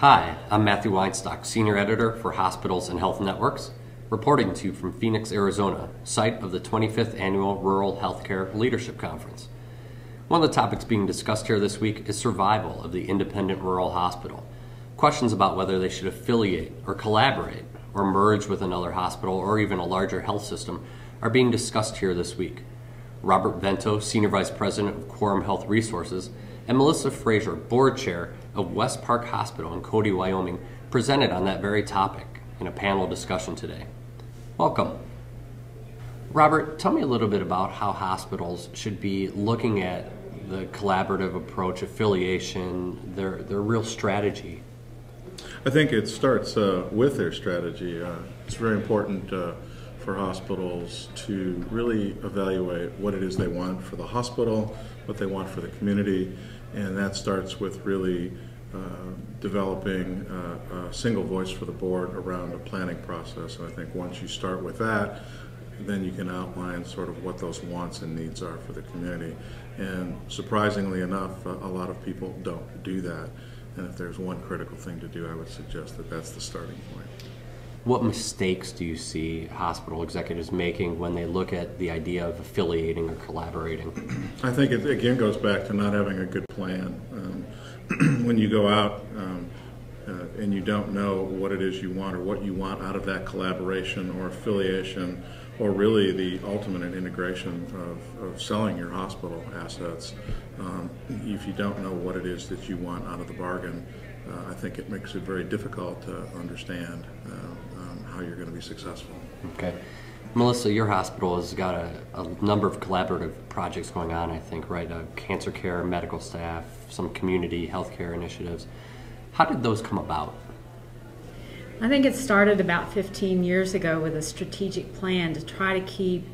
Hi, I'm Matthew Weinstock, Senior Editor for Hospitals and Health Networks, reporting to you from Phoenix, Arizona, site of the 25th Annual Rural Healthcare Leadership Conference. One of the topics being discussed here this week is survival of the independent rural hospital. Questions about whether they should affiliate or collaborate or merge with another hospital or even a larger health system are being discussed here this week. Robert Vento, Senior Vice President of Quorum Health Resources, and Melissa Frazier, Board Chair of West Park Hospital in Cody, Wyoming, presented on that very topic in a panel discussion today. Welcome. Robert, tell me a little bit about how hospitals should be looking at the collaborative approach, affiliation, their real strategy. I think it starts with their strategy. It's very important for hospitals to really evaluate what it is they want for the hospital, what they want for the community, and that starts with really developing a single voice for the board around a planning process. And I think once you start with that, then you can outline sort of what those wants and needs are for the community. And surprisingly enough, a lot of people don't do that. And if there's one critical thing to do, I would suggest that that's the starting point. What mistakes do you see hospital executives making when they look at the idea of affiliating or collaborating? I think it again goes back to not having a good plan. When you go out and you don't know what it is you want or what you want out of that collaboration or affiliation, or really the ultimate integration of selling your hospital assets, if you don't know what it is that you want out of the bargain, I think it makes it very difficult to understand how you're going to be successful. Okay. Melissa, your hospital has got a number of collaborative projects going on, I think, right? Cancer care, medical staff, some community healthcare initiatives. How did those come about? I think it started about 15 years ago with a strategic plan to try to keep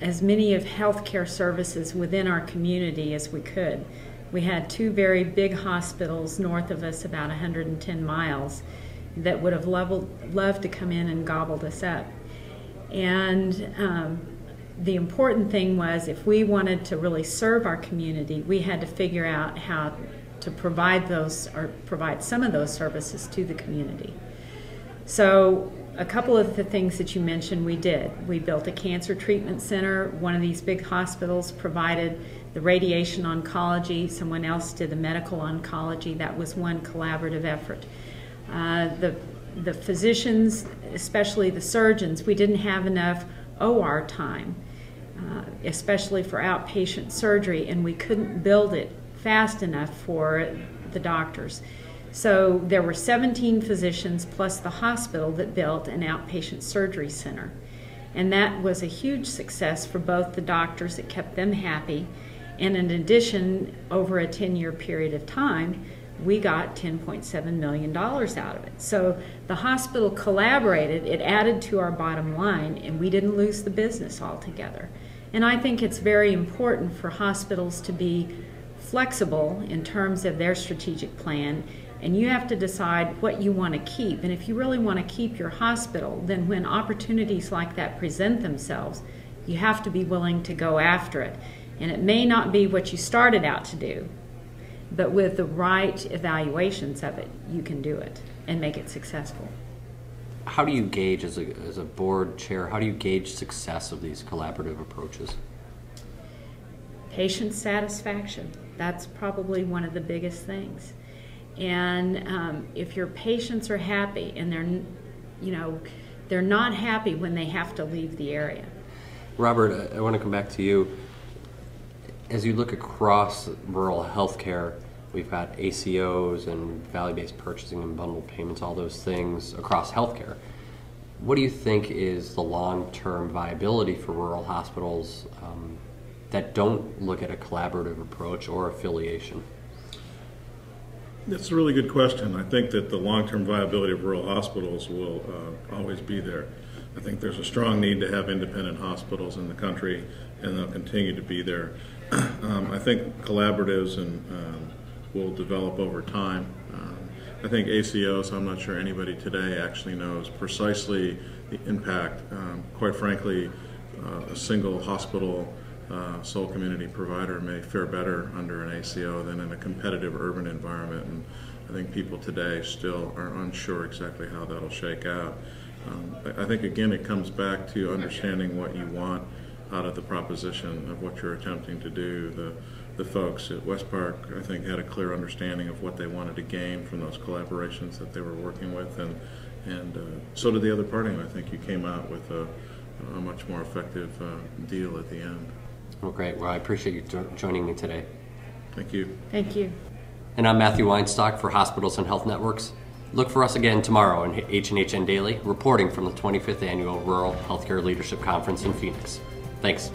as many of healthcare services within our community as we could. We had two very big hospitals north of us, about 110 miles, that would have loved to come in and gobbled us up. And the important thing was, if we wanted to really serve our community, we had to figure out how to provide those, or provide some of those services to the community. So a couple of the things that you mentioned we did. We built a cancer treatment center. One of these big hospitals provided the radiation oncology. Someone else did the medical oncology. That was one collaborative effort. The physicians, especially the surgeons, we didn't have enough OR time, especially for outpatient surgery, and we couldn't build it fast enough for the doctors. So there were 17 physicians plus the hospital that built an outpatient surgery center. And that was a huge success for both the doctors. It kept them happy. And in addition, over a 10-year period of time, we got $10.7 million out of it. So the hospital collaborated, it added to our bottom line, and we didn't lose the business altogether. And I think it's very important for hospitals to be flexible in terms of their strategic plan, and you have to decide what you want to keep. And if you really want to keep your hospital, then when opportunities like that present themselves, you have to be willing to go after it. And it may not be what you started out to do, but with the right evaluations of it, you can do it and make it successful. How do you gauge, as a board chair, how do you gauge success of these collaborative approaches? Patient satisfaction. That's probably one of the biggest things. And if your patients are happy, and they're not happy when they have to leave the area. Robert, I want to come back to you. As you look across rural healthcare, we've got ACOs and value-based purchasing and bundled payments, all those things across healthcare. What do you think is the long-term viability for rural hospitals that don't look at a collaborative approach or affiliation? That's a really good question. I think that the long-term viability of rural hospitals will always be there. I think there's a strong need to have independent hospitals in the country, and they'll continue to be there. I think collaboratives will develop over time. I think ACOs, I'm not sure anybody today actually knows precisely the impact. Quite frankly, a single hospital sole community provider may fare better under an ACO than in a competitive urban environment. And I think people today still are unsure exactly how that'll shake out. I think, again, it comes back to understanding what you want out of the proposition of what you're attempting to do. The folks at West Park, I think, had a clear understanding of what they wanted to gain from those collaborations that they were working with, and so did the other party, and I think you came out with a much more effective deal at the end. Well, great. Well, I appreciate you joining me today. Thank you. Thank you. And I'm Matthew Weinstock for Hospitals and Health Networks. Look for us again tomorrow in H&HN Daily, reporting from the 25th Annual Rural Healthcare Leadership Conference in Phoenix. Thanks.